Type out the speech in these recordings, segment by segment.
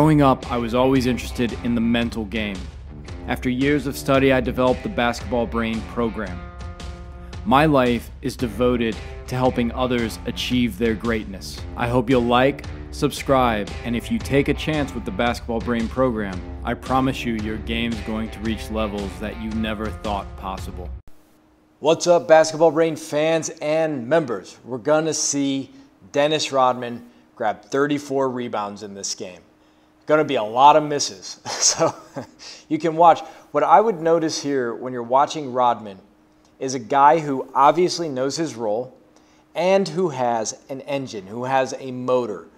Growing up, I was always interested in the mental game. After years of study, I developed the BasketballBrain program. My life is devoted to helping others achieve their greatness. I hope you'll like, subscribe, and if you take a chance with the BasketballBrain program, I promise you your game's going to reach levels that you never thought possible. What's up, BasketballBrain fans and members? We're going to see Dennis Rodman grab 34 rebounds in this game. Going to be a lot of misses, so you can watch. What I would notice here when you're watching Rodman is a guy who obviously knows his role and who has an engine, who has a motor.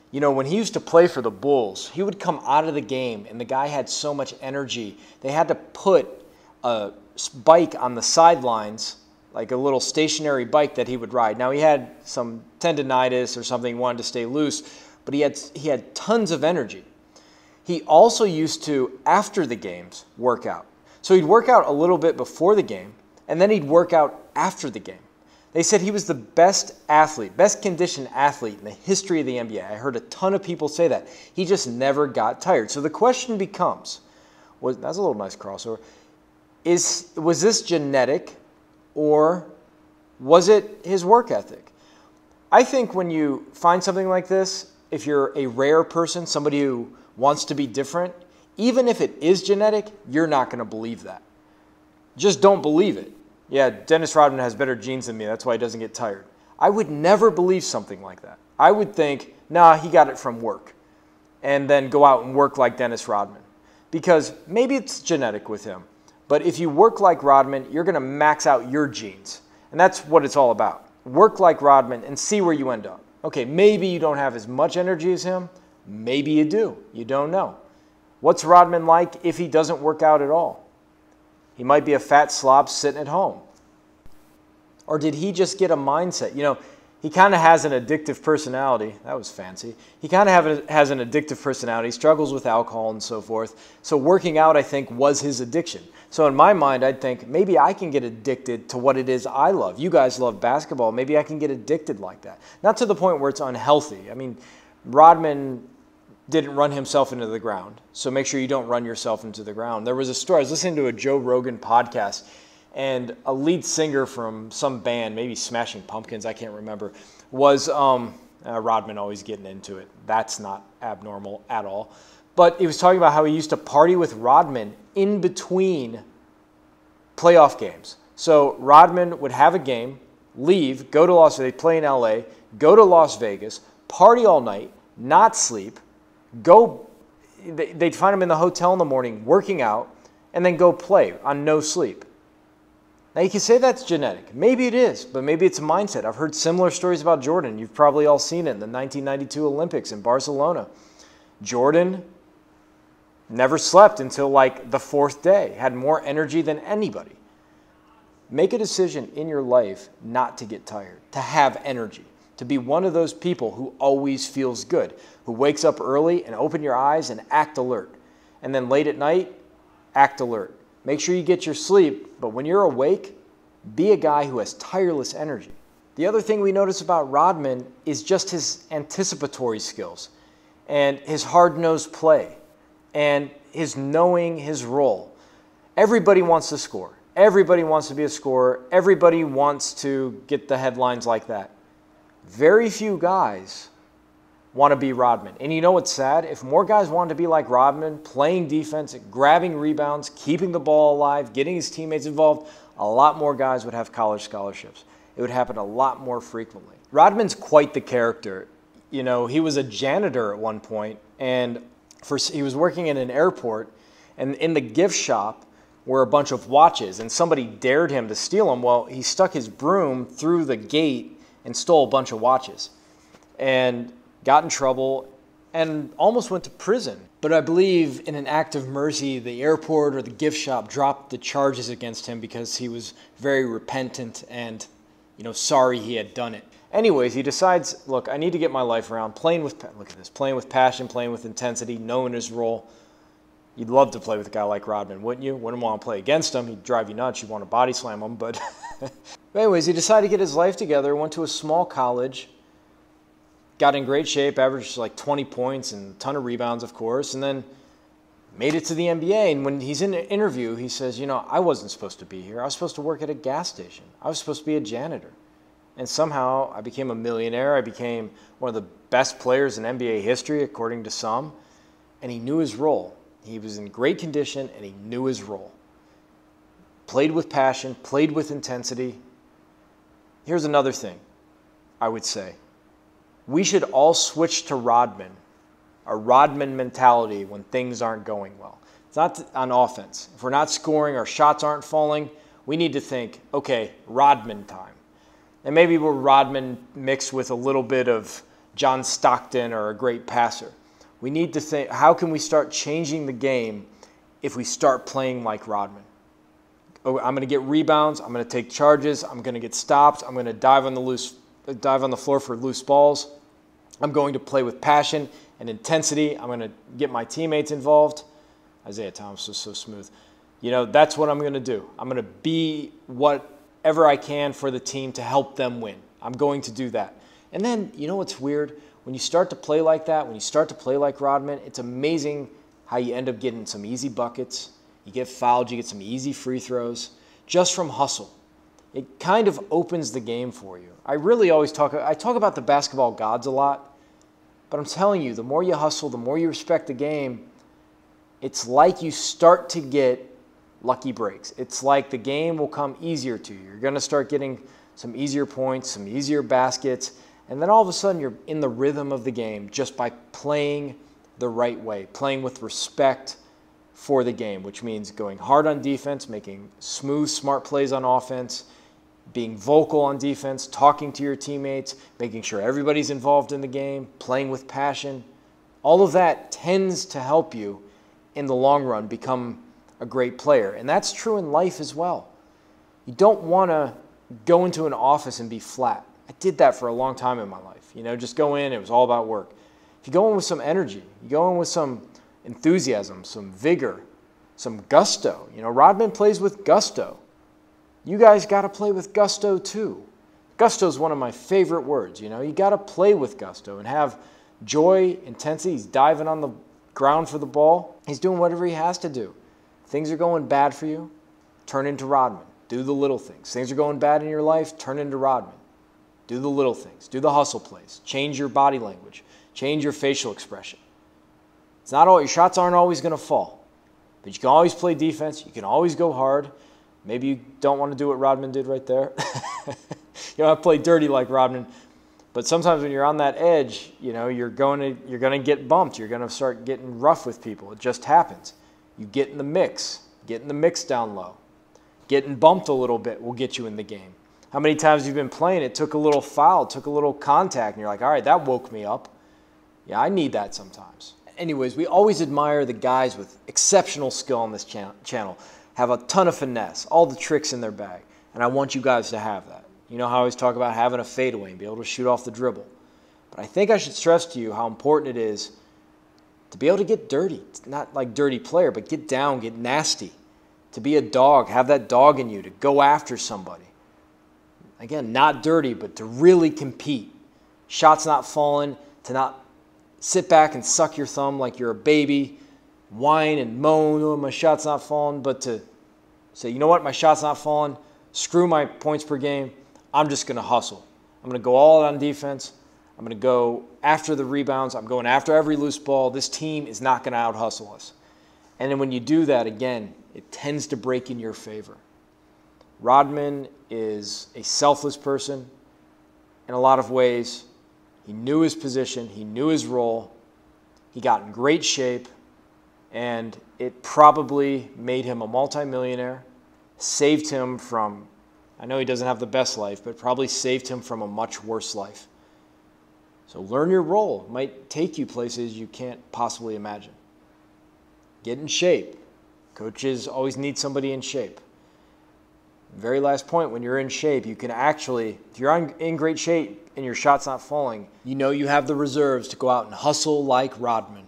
You know, when he used to play for the Bulls, he would come out of the game and the guy had so much energy. They had to put a bike on the sidelines, like a little stationary bike that he would ride. Now, he had some tendonitis or something, he wanted to stay loose, but he had tons of energy. He also used to, after the games, work out. So he'd work out a little bit before the game, and then he'd work out after the game. They said he was the best athlete, best conditioned athlete in the history of the NBA. I heard a ton of people say that. He just never got tired. So the question becomes, that's a little nice crossover, was this genetic or was it his work ethic? I think when you find something like this, if you're a rare person, somebody who wants to be different, even if it is genetic, you're not going to believe that. Just don't believe it. Yeah, Dennis Rodman has better genes than me. That's why he doesn't get tired. I would never believe something like that. I would think, nah, he got it from work, and then go out and work like Dennis Rodman. Because maybe it's genetic with him, but if you work like Rodman, you're going to max out your genes. And that's what it's all about. Work like Rodman and see where you end up. Okay, maybe you don't have as much energy as him. Maybe you do. You don't know. What's Rodman like if he doesn't work out at all? He might be a fat slob sitting at home. Or did he just get a mindset? You know, he kind of has an addictive personality. That was fancy. He kind of has an addictive personality, struggles with alcohol and so forth. So working out, I think, was his addiction. So in my mind, I'd think, maybe I can get addicted to what it is I love. You guys love basketball. Maybe I can get addicted like that. Not to the point where it's unhealthy. I mean, Rodman didn't run himself into the ground. So make sure you don't run yourself into the ground. There was a story. I was listening to a Joe Rogan podcast, and a lead singer from some band, maybe Smashing Pumpkins, I can't remember, was Rodman always getting into it. That's not abnormal at all. But he was talking about how he used to party with Rodman in between playoff games. So Rodman would have a game, leave, go to Las Vegas, play in LA, go to Las Vegas, party all night, not sleep, they'd find him in the hotel in the morning working out, and then go play on no sleep. Now you can say that's genetic. Maybe it is, but maybe it's a mindset. I've heard similar stories about Jordan. You've probably all seen it in the 1992 Olympics in Barcelona. Jordan never slept until like the fourth day, had more energy than anybody. Make a decision in your life not to get tired, to have energy, to be one of those people who always feels good, who wakes up early and open your eyes and act alert. And then late at night, act alert. Make sure you get your sleep, but when you're awake, be a guy who has tireless energy. The other thing we notice about Rodman is just his anticipatory skills and his hard-nosed play and his knowing his role. Everybody wants to score. Everybody wants to be a scorer. Everybody wants to get the headlines like that. Very few guys want to be Rodman. And you know what's sad? If more guys wanted to be like Rodman, playing defense, grabbing rebounds, keeping the ball alive, getting his teammates involved, a lot more guys would have college scholarships. It would happen a lot more frequently. Rodman's quite the character. You know, he was a janitor at one point, and he was working in an airport, and in the gift shop were a bunch of watches, and somebody dared him to steal them. Well, he stuck his broom through the gate and stole a bunch of watches and got in trouble and almost went to prison. But I believe in an act of mercy, the airport or the gift shop dropped the charges against him because he was very repentant and, you know, sorry he had done it. Anyways, he decides, look, I need to get my life around, playing with passion, playing with intensity, knowing his role. You'd love to play with a guy like Rodman, wouldn't you? Wouldn't want to play against him. He'd drive you nuts. You'd want to body slam him. But anyways, he decided to get his life together, went to a small college, got in great shape, averaged like 20 points and a ton of rebounds, of course, and then made it to the NBA. And when he's in an interview, he says, you know, I wasn't supposed to be here. I was supposed to work at a gas station. I was supposed to be a janitor. And somehow I became a millionaire. I became one of the best players in NBA history, according to some. And he knew his role. He was in great condition, and he knew his role. Played with passion, played with intensity. Here's another thing I would say. We should all switch to Rodman, a Rodman mentality when things aren't going well. It's not on offense. If we're not scoring, our shots aren't falling, we need to think, okay, Rodman time. And maybe we're Rodman mixed with a little bit of John Stockton or a great passer. We need to think, how can we start changing the game if we start playing like Rodman? Oh, I'm going to get rebounds. I'm going to take charges. I'm going to get stopped. I'm going to dive on the floor for loose balls. I'm going to play with passion and intensity. I'm going to get my teammates involved. Isaiah Thomas was so smooth. You know, that's what I'm going to do. I'm going to be whatever I can for the team to help them win. I'm going to do that. And then, you know what's weird? When you start to play like that, when you start to play like Rodman, it's amazing how you end up getting some easy buckets. You get fouled, you get some easy free throws just from hustle. It kind of opens the game for you. I talk about the basketball gods a lot, but I'm telling you, the more you hustle, the more you respect the game, it's like you start to get lucky breaks. It's like the game will come easier to you. You're going to start getting some easier points, some easier baskets, and then all of a sudden you're in the rhythm of the game just by playing the right way, playing with respect for the game, which means going hard on defense, making smooth, smart plays on offense, being vocal on defense, talking to your teammates, making sure everybody's involved in the game, playing with passion. All of that tends to help you in the long run become a great player. And that's true in life as well. You don't want to go into an office and be flat. I did that for a long time in my life. You know, just go in, it was all about work. If you go in with some energy, you go in with some enthusiasm, some vigor, some gusto. You know, Rodman plays with gusto. You guys got to play with gusto too. Gusto is one of my favorite words. You know, you got to play with gusto and have joy, intensity. He's diving on the ground for the ball. He's doing whatever he has to do. Things are going bad for you, turn into Rodman. Do the little things. Things are going bad in your life, turn into Rodman. Do the little things. Do the hustle plays. Change your body language. Change your facial expression. It's not all, your shots aren't always going to fall, but you can always play defense. You can always go hard. Maybe you don't want to do what Rodman did right there. You don't have to play dirty like Rodman, but sometimes when you're on that edge, you know, you're going to get bumped. You're going to start getting rough with people. It just happens. You get in the mix. Getting the mix down low. Getting bumped a little bit will get you in the game. How many times you've been playing, it took a little foul, took a little contact, and you're like, all right, that woke me up. Yeah, I need that sometimes. Anyways, we always admire the guys with exceptional skill on this channel, have a ton of finesse, all the tricks in their bag, and I want you guys to have that. You know how I always talk about having a fadeaway and be able to shoot off the dribble. But I think I should stress to you how important it is to be able to get dirty. It's not like dirty player, but get down, get nasty. To be a dog, have that dog in you, to go after somebody. Again, not dirty, but to really compete. Shots not falling, to not sit back and suck your thumb like you're a baby, whine and moan, oh, my shot's not falling, but to say, you know what, my shot's not falling, screw my points per game, I'm just going to hustle. I'm going to go all out on defense. I'm going to go after the rebounds. I'm going after every loose ball. This team is not going to out-hustle us. And then when you do that, again, it tends to break in your favor. Rodman is a selfless person in a lot of ways. He knew his position. He knew his role. He got in great shape, and it probably made him a multimillionaire, saved him from, I know he doesn't have the best life, but probably saved him from a much worse life. So learn your role. It might take you places you can't possibly imagine. Get in shape. Coaches always need somebody in shape. Very last point, when you're in shape, you can actually, if you're in great shape and your shot's not falling, you know you have the reserves to go out and hustle like Rodman.